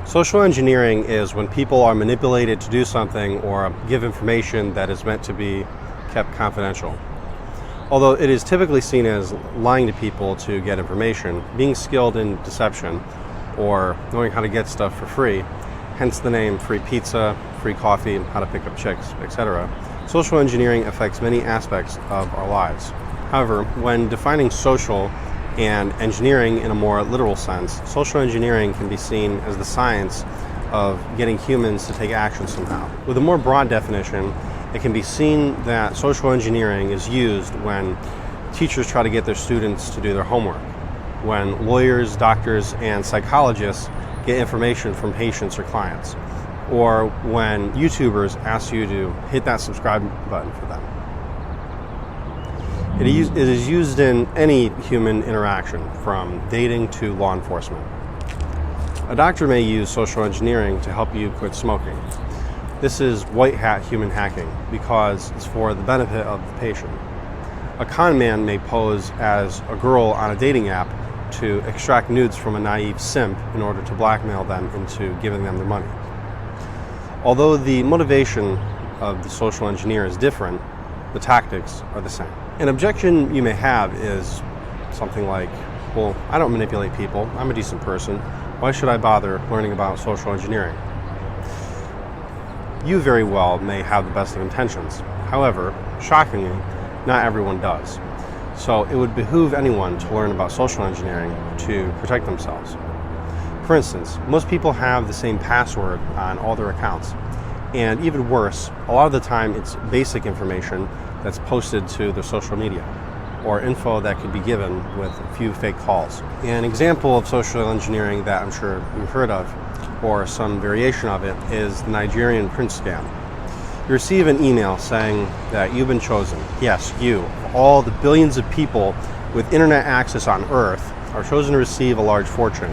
Social engineering is when people are manipulated to do something or give information that is meant to be kept confidential. Although it is typically seen as lying to people to get information, being skilled in deception, or knowing how to get stuff for free, hence the name free pizza, free coffee, how to pick up chicks, etc. Social engineering affects many aspects of our lives. However, when defining social and engineering in a more literal sense, social engineering can be seen as the science of getting humans to take action somehow. With a more broad definition, it can be seen that social engineering is used when teachers try to get their students to do their homework, when lawyers, doctors, and psychologists get information from patients or clients, or when YouTubers ask you to hit that subscribe button for them. It is used in any human interaction, from dating to law enforcement. A doctor may use social engineering to help you quit smoking. This is white hat human hacking because it's for the benefit of the patient. A con man may pose as a girl on a dating app to extract nudes from a naive simp in order to blackmail them into giving them their money. Although the motivation of the social engineer is different, the tactics are the same. An objection you may have is something like, well, I don't manipulate people, I'm a decent person, why should I bother learning about social engineering? You very well may have the best of intentions. However, shockingly, not everyone does. So it would behoove anyone to learn about social engineering to protect themselves. For instance, most people have the same password on all their accounts. And even worse, a lot of the time it's basic information that's posted to their social media, or info that could be given with a few fake calls. An example of social engineering that I'm sure you've heard of, or some variation of it, is the Nigerian prince scam. You receive an email saying that you've been chosen. Yes, you, of all the billions of people with internet access on Earth, are chosen to receive a large fortune.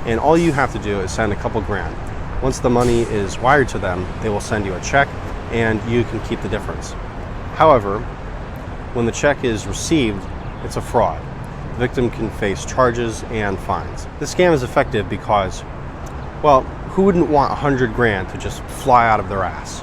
And all you have to do is send a couple grand. Once the money is wired to them, they will send you a check and you can keep the difference. However, when the check is received, it's a fraud. The victim can face charges and fines. This scam is effective because, well, who wouldn't want 100 grand to just fly out of their ass?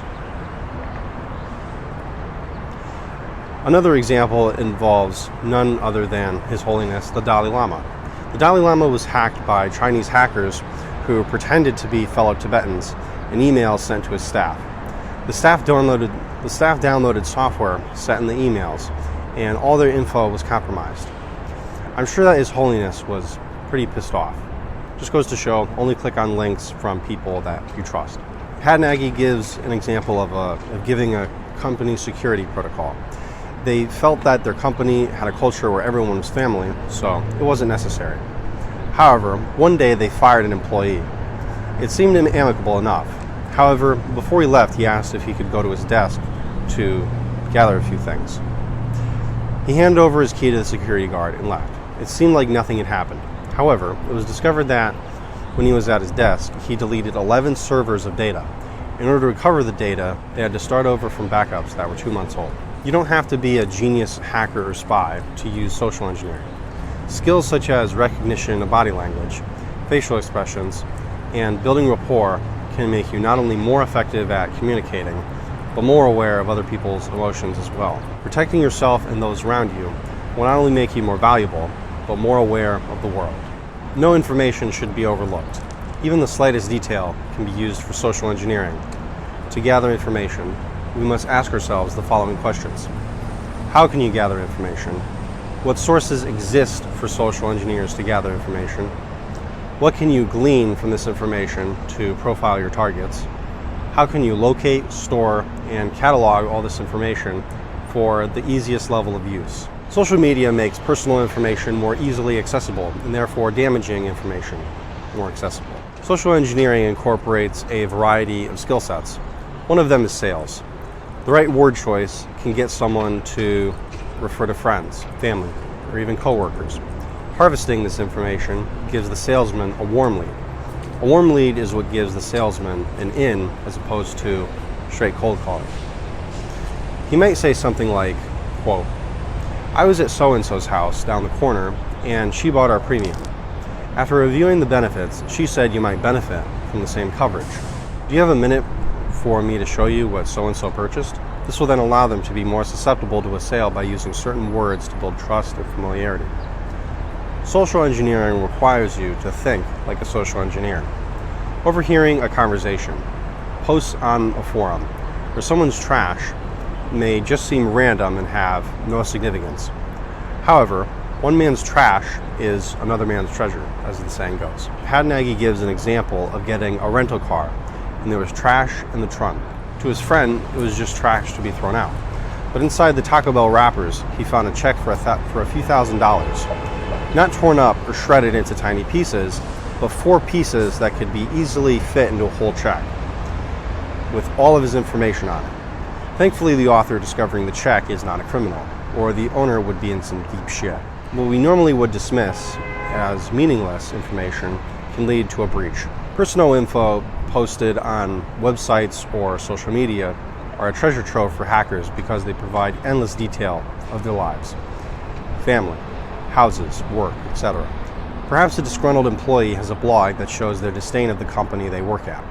Another example involves none other than His Holiness the Dalai Lama. The Dalai Lama was hacked by Chinese hackers who pretended to be fellow Tibetans in emails sent to his staff. The staff downloaded software set in the emails, and all their info was compromised. I'm sure that His Holiness was pretty pissed off. Just goes to show, only click on links from people that you trust. Pat Nagy gives an example of giving a company security protocol. They felt that their company had a culture where everyone was family, so it wasn't necessary. However, one day they fired an employee. It seemed amicable enough. However, before he left, he asked if he could go to his desk to gather a few things. He handed over his key to the security guard and left. It seemed like nothing had happened. However, it was discovered that when he was at his desk, he deleted 11 servers of data. In order to recover the data, they had to start over from backups that were 2 months old. You don't have to be a genius hacker or spy to use social engineering. Skills such as recognition of body language, facial expressions, and building rapport can make you not only more effective at communicating, but more aware of other people's emotions as well. Protecting yourself and those around you will not only make you more valuable, but more aware of the world. No information should be overlooked. Even the slightest detail can be used for social engineering. To gather information, we must ask ourselves the following questions. How can you gather information? What sources exist for social engineers to gather information? What can you glean from this information to profile your targets? How can you locate, store, and catalog all this information for the easiest level of use? Social media makes personal information more easily accessible and therefore damaging information more accessible. Social engineering incorporates a variety of skill sets. One of them is sales. The right word choice can get someone to refer to friends, family, or even coworkers. Harvesting this information gives the salesman a warm lead. A warm lead is what gives the salesman an in as opposed to straight cold calling. He might say something like, quote, "I was at so-and-so's house down the corner and she bought our premium. After reviewing the benefits, she said you might benefit from from the same coverage. Do you have a minute for me to show you what so-and-so purchased? This will then allow them to be more susceptible to a sale by using certain words to build trust and familiarity. Social engineering requires you to think like a social engineer. Overhearing a conversation, posts on a forum, or someone's trash may just seem random and have no significance. However, one man's trash is another man's treasure, as the saying goes. Hadnagi gives an example of getting a rental car, and there was trash in the trunk. To his friend, it was just trash to be thrown out. But inside the Taco Bell wrappers, he found a check for a few $1,000s. Not torn up or shredded into tiny pieces, but 4 pieces that could be easily fit into a whole check, with all of his information on it. Thankfully, the author discovering the check is not a criminal, or the owner would be in some deep shit. What we normally would dismiss as meaningless information can lead to a breach. Personal info posted on websites or social media are a treasure trove for hackers because they provide endless detail of their lives. Family, houses, work, etc. Perhaps a disgruntled employee has a blog that shows their disdain of the company they work at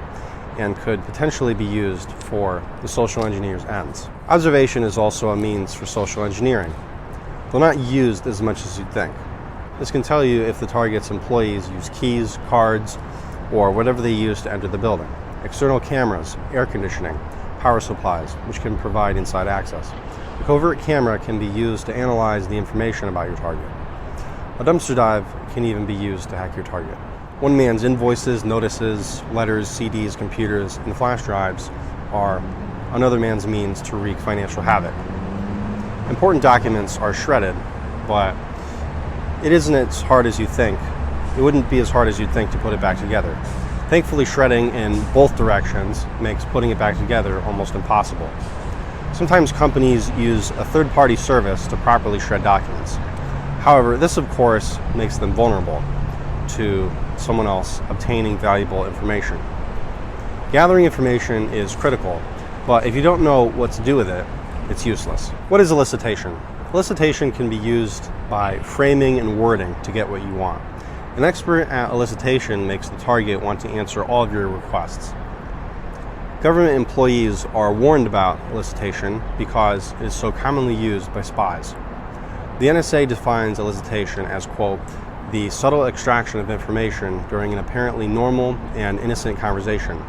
and could potentially be used for the social engineer's ends. Observation is also a means for social engineering, though not used as much as you'd think. This can tell you if the target's employees use keys, cards, or whatever they use to enter the building. External cameras, air conditioning, power supplies, which can provide inside access. A covert camera can be used to analyze the information about your target. A dumpster dive can even be used to hack your target. One man's invoices, notices, letters, CDs, computers, and flash drives are another man's means to wreak financial havoc. Important documents are shredded, but it isn't as hard as you think. It wouldn't be as hard as you'd think to put it back together. Thankfully, shredding in both directions makes putting it back together almost impossible. Sometimes companies use a third-party service to properly shred documents. However, this of course makes them vulnerable to someone else obtaining valuable information. Gathering information is critical, but if you don't know what to do with it, it's useless. What is elicitation? Elicitation can be used by framing and wording to get what you want. An expert at elicitation makes the target want to answer all of your requests. Government employees are warned about elicitation because it is so commonly used by spies. The NSA defines elicitation as, quote, the subtle extraction of information during an apparently normal and innocent conversation.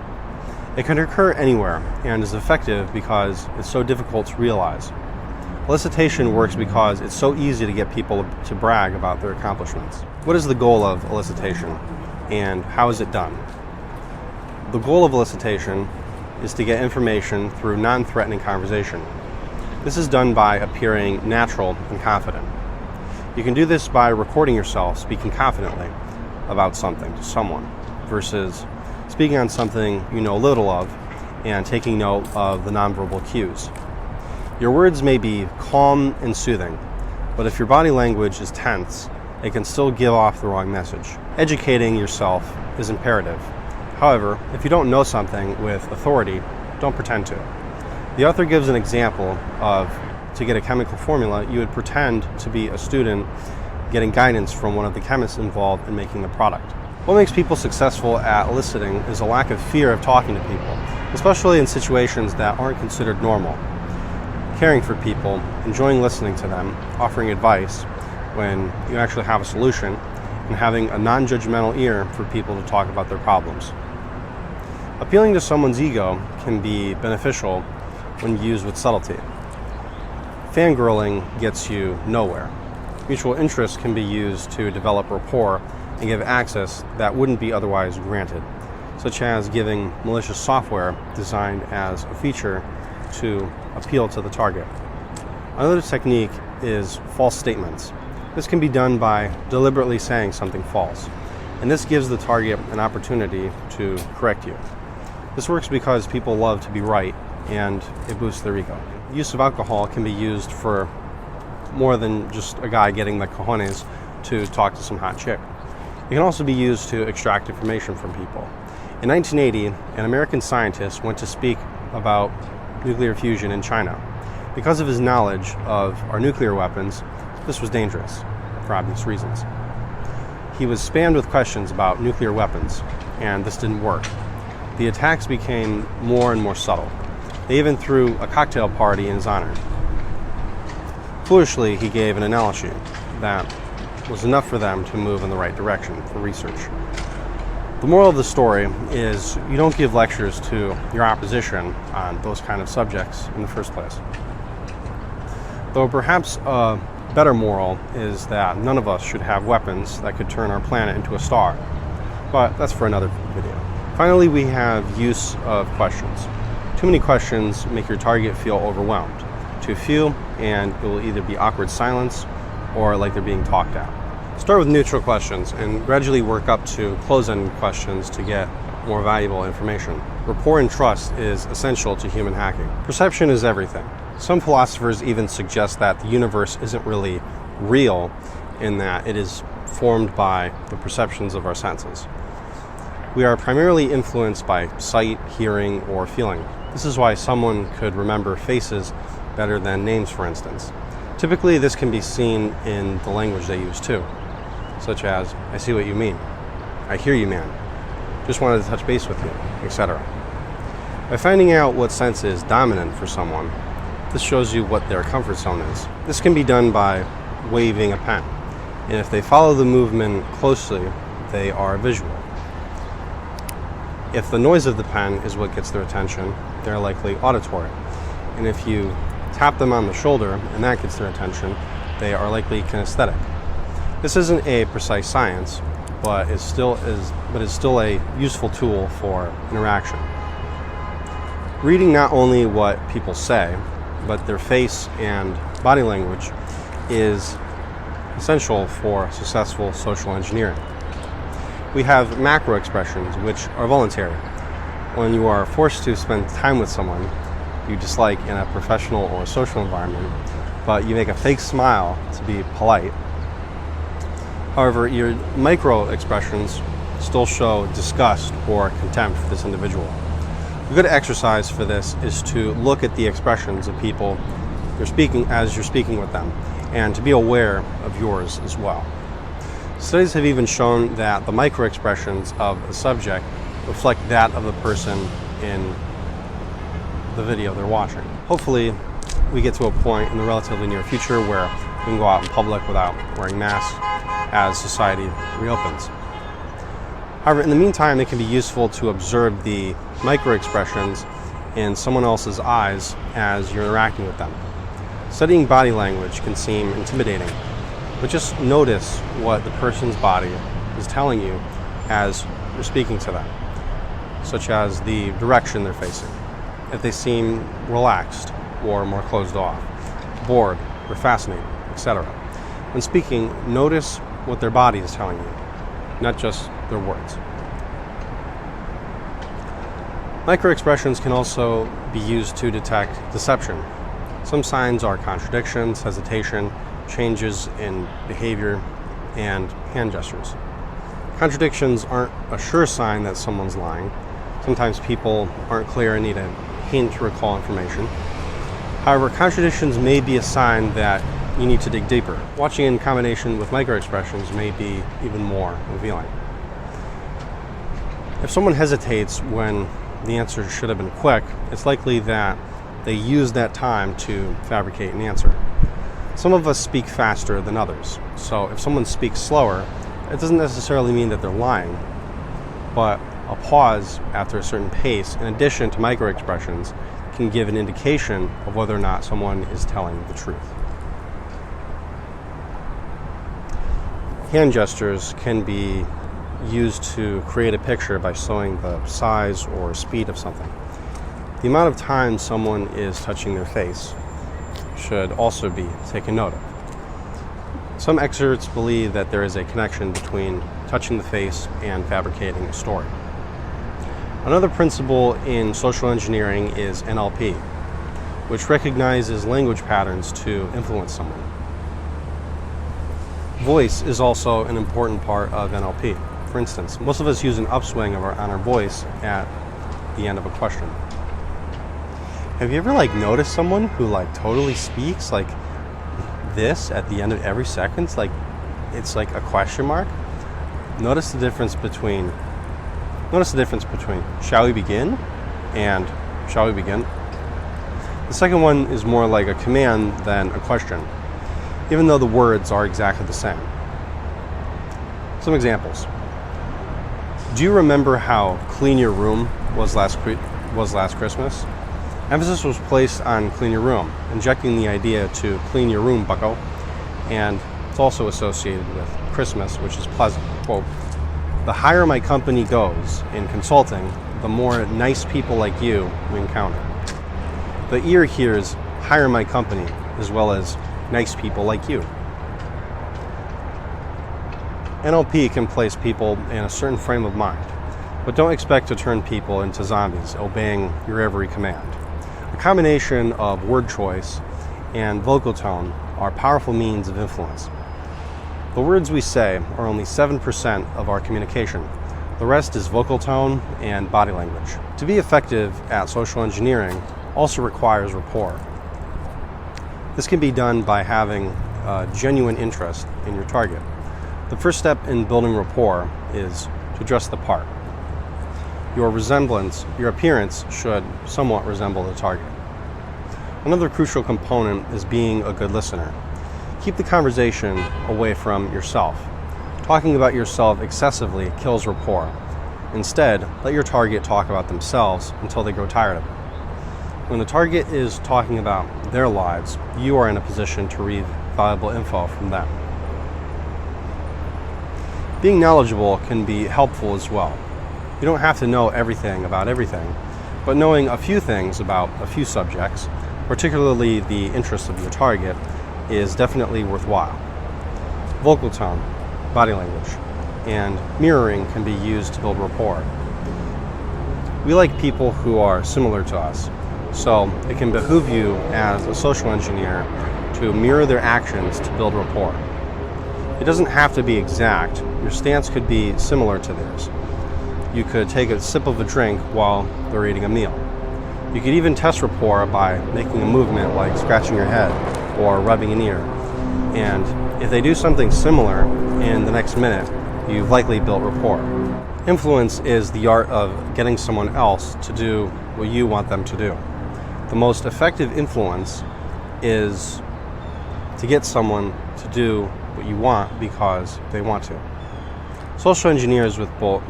It can occur anywhere and is effective because it's so difficult to realize. Elicitation works because it's so easy to get people to brag about their accomplishments. What is the goal of elicitation, and how is it done? The goal of elicitation is to get information through non-threatening conversation. This is done by appearing natural and confident. You can do this by recording yourself speaking confidently about something to someone, versus speaking on something you know little of and taking note of the nonverbal cues. Your words may be calm and soothing, but if your body language is tense, it can still give off the wrong message. Educating yourself is imperative. However, if you don't know something with authority, don't pretend to. The author gives an example of, to get a chemical formula, you would pretend to be a student getting guidance from one of the chemists involved in making the product. What makes people successful at eliciting is a lack of fear of talking to people, especially in situations that aren't considered normal. Caring for people, enjoying listening to them, offering advice when you actually have a solution, and having a non-judgmental ear for people to talk about their problems. Appealing to someone's ego can be beneficial when used with subtlety. Fangirling gets you nowhere. Mutual interest can be used to develop rapport and give access that wouldn't be otherwise granted, such as giving malicious software designed as a feature to appeal to the target. Another technique is false statements. This can be done by deliberately saying something false, and this gives the target an opportunity to correct you. This works because people love to be right, and it boosts their ego. The use of alcohol can be used for more than just a guy getting the cojones to talk to some hot chick. It can also be used to extract information from people. In 1980, an American scientist went to speak about nuclear fusion in China. Because of his knowledge of our nuclear weapons, this was dangerous, for obvious reasons. He was spammed with questions about nuclear weapons, and this didn't work. the attacks became more and more subtle. They even threw a cocktail party in his honor. Foolishly, he gave an analogy that was enough for them to move in the right direction for research. The moral of the story is you don't give lectures to your opposition on those kind of subjects in the first place. Though perhaps a better moral is that none of us should have weapons that could turn our planet into a star. But that's for another video. Finally, we have use of questions. Too many questions make your target feel overwhelmed. Too few, and it will either be awkward silence or like they're being talked at. Start with neutral questions and gradually work up to close-ended questions to get more valuable information. Rapport and trust is essential to human hacking. Perception is everything. Some philosophers even suggest that the universe isn't really real in that it is formed by the perceptions of our senses. We are primarily influenced by sight, hearing, or feeling. This is why someone could remember faces better than names, for instance. Typically, this can be seen in the language they use too, such as, "I see what you mean," "I hear you, man," "just wanted to touch base with you," etc. By finding out what sense is dominant for someone, this shows you what their comfort zone is. This can be done by waving a pen, and if they follow the movement closely, they are visual. If the noise of the pen is what gets their attention, they're likely auditory. And if you tap them on the shoulder and that gets their attention, they are likely kinesthetic. This isn't a precise science, but is still a useful tool for interaction. Reading not only what people say, but their face and body language is essential for successful social engineering. We have macro expressions, which are voluntary. When you are forced to spend time with someone you dislike in a professional or social environment, but you make a fake smile to be polite. However, your micro expressions still show disgust or contempt for this individual. A good exercise for this is to look at the expressions of people you're speaking with them, and to be aware of yours as well. Studies have even shown that the micro expressions of a subject reflect that of the person in the video they're watching. Hopefully, we get to a point in the relatively near future where we can go out in public without wearing masks as society reopens. However, in the meantime, it can be useful to observe the micro expressions in someone else's eyes as you're interacting with them. Studying body language can seem intimidating, but just notice what the person's body is telling you as you're speaking to them, such as the direction they're facing, if they seem relaxed or more closed off, bored or fascinated, etc. When speaking, notice what their body is telling you, not just their words. Microexpressions can also be used to detect deception. Some signs are contradictions, hesitation, changes in behavior, and hand gestures. Contradictions aren't a sure sign that someone's lying. Sometimes people aren't clear and need a hint to recall information. However, contradictions may be a sign that you need to dig deeper. Watching in combination with microexpressions may be even more revealing. If someone hesitates when the answer should have been quick, it's likely that they use that time to fabricate an answer. Some of us speak faster than others, so if someone speaks slower, it doesn't necessarily mean that they're lying, but a pause after a certain pace, in addition to microexpressions, can give an indication of whether or not someone is telling the truth. Hand gestures can be used to create a picture by showing the size or speed of something. The amount of time someone is touching their face should also be taken note of. Some experts believe that there is a connection between touching the face and fabricating a story. Another principle in social engineering is NLP, which recognizes language patterns to influence someone. Voice is also an important part of NLP. For instance, most of us use an upswing on our voice at the end of a question. Have you ever noticed someone who totally speaks like this at the end of every sentence? It's like a question mark. Notice the difference between Notice the difference between shall we begin and shall we begin? The second one is more like a command than a question, even though the words are exactly the same. Some examples. Do you remember how clean your room was last Christmas? Emphasis was placed on clean your room, injecting the idea to clean your room, bucko, and it's also associated with Christmas, which is pleasant. Quote, the higher my company goes in consulting, the more nice people like you we encounter. The ear hears hire my company as well as nice people like you. NLP can place people in a certain frame of mind, but don't expect to turn people into zombies obeying your every command. A combination of word choice and vocal tone are powerful means of influence. The words we say are only 7% of our communication. The rest is vocal tone and body language. To be effective at social engineering also requires rapport. This can be done by having a genuine interest in your target. The first step in building rapport is to dress the part. Your appearance should somewhat resemble the target. Another crucial component is being a good listener. Keep the conversation away from yourself. Talking about yourself excessively kills rapport. Instead, let your target talk about themselves until they grow tired of it. When the target is talking about their lives, you are in a position to read valuable info from them. Being knowledgeable can be helpful as well. You don't have to know everything about everything, but knowing a few things about a few subjects, particularly the interests of your target, is definitely worthwhile. Vocal tone, body language, and mirroring can be used to build rapport. We like people who are similar to us, so it can behoove you as a social engineer to mirror their actions to build rapport. It doesn't have to be exact. Your stance could be similar to theirs. You could take a sip of a drink while they're eating a meal. You could even test rapport by making a movement like scratching your head or rubbing an ear. And if they do something similar in the next minute, you've likely built rapport. Influence is the art of getting someone else to do what you want them to do. The most effective influence is to get someone to do what you want because they want to. Social engineers with both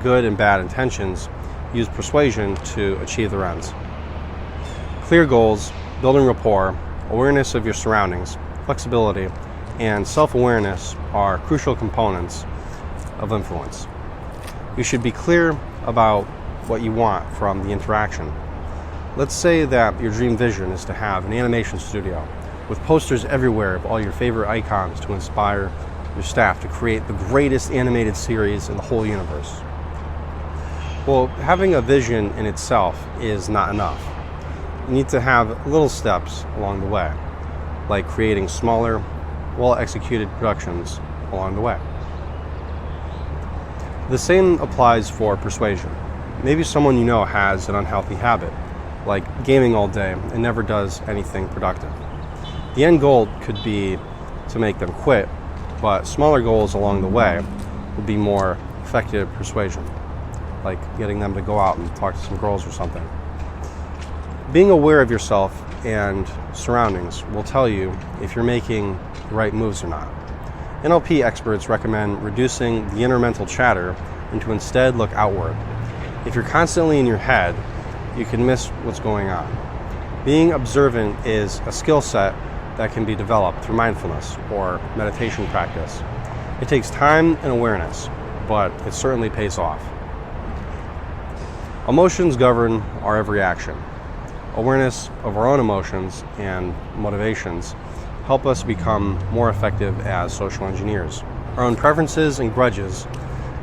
good and bad intentions use persuasion to achieve their ends. Clear goals, building rapport, awareness of your surroundings, flexibility, and self-awareness are crucial components of influence. You should be clear about what you want from the interaction. Let's say that your dream vision is to have an animation studio with posters everywhere of all your favorite icons to inspire your staff to create the greatest animated series in the whole universe. Well, having a vision in itself is not enough. You need to have little steps along the way, like creating smaller, well-executed productions along the way. The same applies for persuasion. Maybe someone you know has an unhealthy habit, like gaming all day and never does anything productive. The end goal could be to make them quit, but smaller goals along the way would be more effective persuasion, like getting them to go out and talk to some girls or something. Being aware of yourself and surroundings will tell you if you're making the right moves or not. NLP experts recommend reducing the inner mental chatter and to instead look outward. If you're constantly in your head, you can miss what's going on. Being observant is a skill set that can be developed through mindfulness or meditation practice. It takes time and awareness, but it certainly pays off. Emotions govern our every action. Awareness of our own emotions and motivations help us become more effective as social engineers. Our own preferences and grudges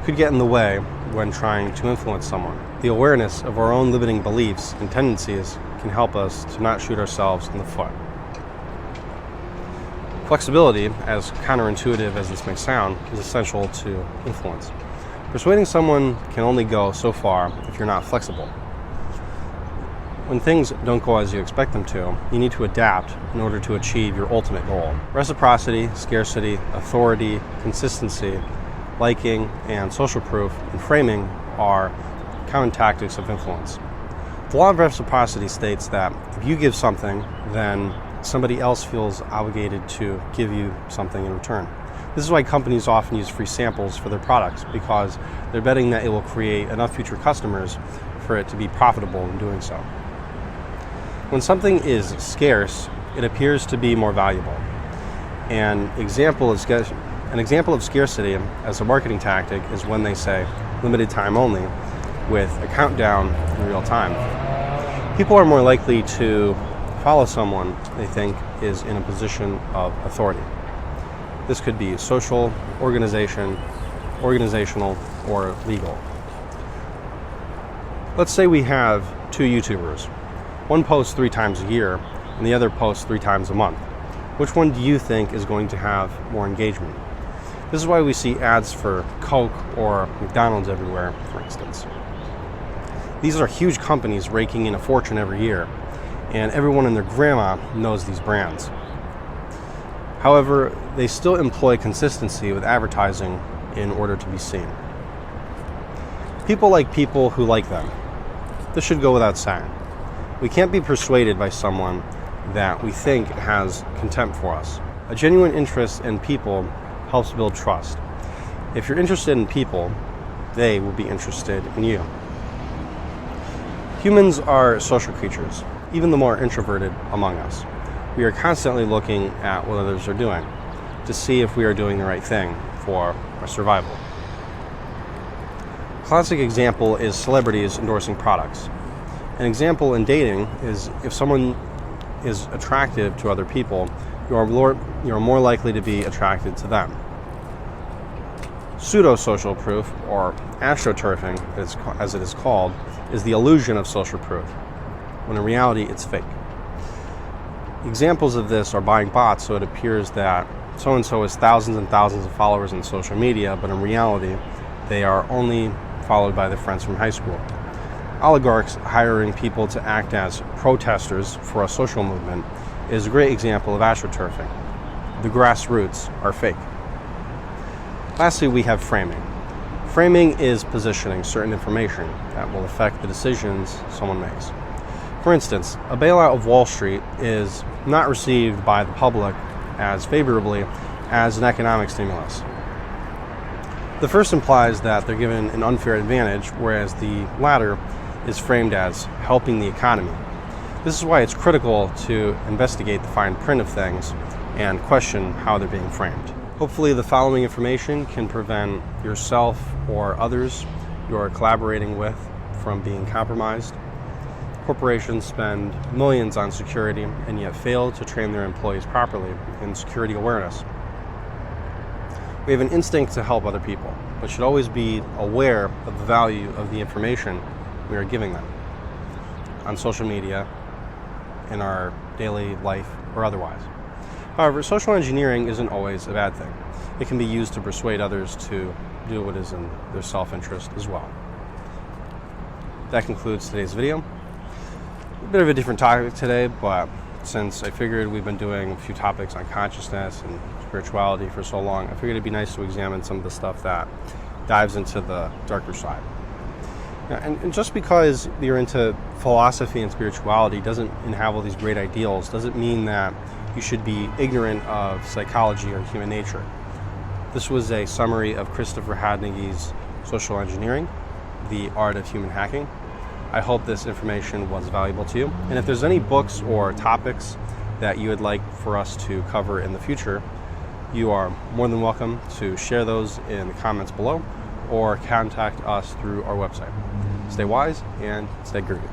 could get in the way when trying to influence someone. The awareness of our own limiting beliefs and tendencies can help us to not shoot ourselves in the foot. Flexibility, as counterintuitive as this may sound, is essential to influence. Persuading someone can only go so far if you're not flexible. When things don't go as you expect them to, you need to adapt in order to achieve your ultimate goal. Reciprocity, scarcity, authority, consistency, liking, and social proof and framing are common tactics of influence. The law of reciprocity states that if you give something, then somebody else feels obligated to give you something in return. This is why companies often use free samples for their products, because they're betting that it will create enough future customers for it to be profitable in doing so. When something is scarce, it appears to be more valuable. An example of scarcity as a marketing tactic is when they say limited time only with a countdown in real time. People are more likely to follow someone they think is in a position of authority. This could be social, organizational, or legal. Let's say we have two YouTubers. One posts 3 times a year, and the other posts 3 times a month. Which one do you think is going to have more engagement? This is why we see ads for Coke or McDonald's everywhere, for instance. These are huge companies raking in a fortune every year, and everyone and their grandma knows these brands. However, they still employ consistency with advertising in order to be seen. People like people who like them. This should go without saying. We can't be persuaded by someone that we think has contempt for us. A genuine interest in people helps build trust. If you're interested in people, they will be interested in you. Humans are social creatures, even the more introverted among us. We are constantly looking at what others are doing to see if we are doing the right thing for our survival. A classic example is celebrities endorsing products. An example in dating is if someone is attractive to other people, you are more likely to be attracted to them. Pseudo-social proof, or astroturfing, as it is called, is the illusion of social proof, when in reality it's fake. Examples of this are buying bots, so it appears that so-and-so has thousands and thousands of followers on social media, but in reality they are only followed by their friends from high school. Oligarchs hiring people to act as protesters for a social movement is a great example of astroturfing. The grassroots are fake. Lastly, we have framing. Framing is positioning certain information that will affect the decisions someone makes. For instance, a bailout of Wall Street is not received by the public as favorably as an economic stimulus. The first implies that they're given an unfair advantage, whereas the latter is framed as helping the economy. This is why it's critical to investigate the fine print of things and question how they're being framed. Hopefully the following information can prevent yourself or others you are collaborating with from being compromised. Corporations spend millions on security and yet fail to train their employees properly in security awareness. We have an instinct to help other people, but should always be aware of the value of the information we are giving them on social media, in our daily life, or otherwise. However, social engineering isn't always a bad thing. It can be used to persuade others to do what is in their self-interest as well. That concludes today's video. A bit of a different topic today, but since I figured we've been doing a few topics on consciousness and spirituality for so long, I figured it'd be nice to examine some of the stuff that dives into the darker side. And just because you're into philosophy and spirituality and have all these great ideals doesn't mean that you should be ignorant of psychology or human nature. This was a summary of Christopher Hadnagy's Social Engineering, The Art of Human Hacking. I hope this information was valuable to you. And if there's any books or topics that you would like for us to cover in the future, you are more than welcome to share those in the comments below or contact us through our website. Stay wise and stay groovy.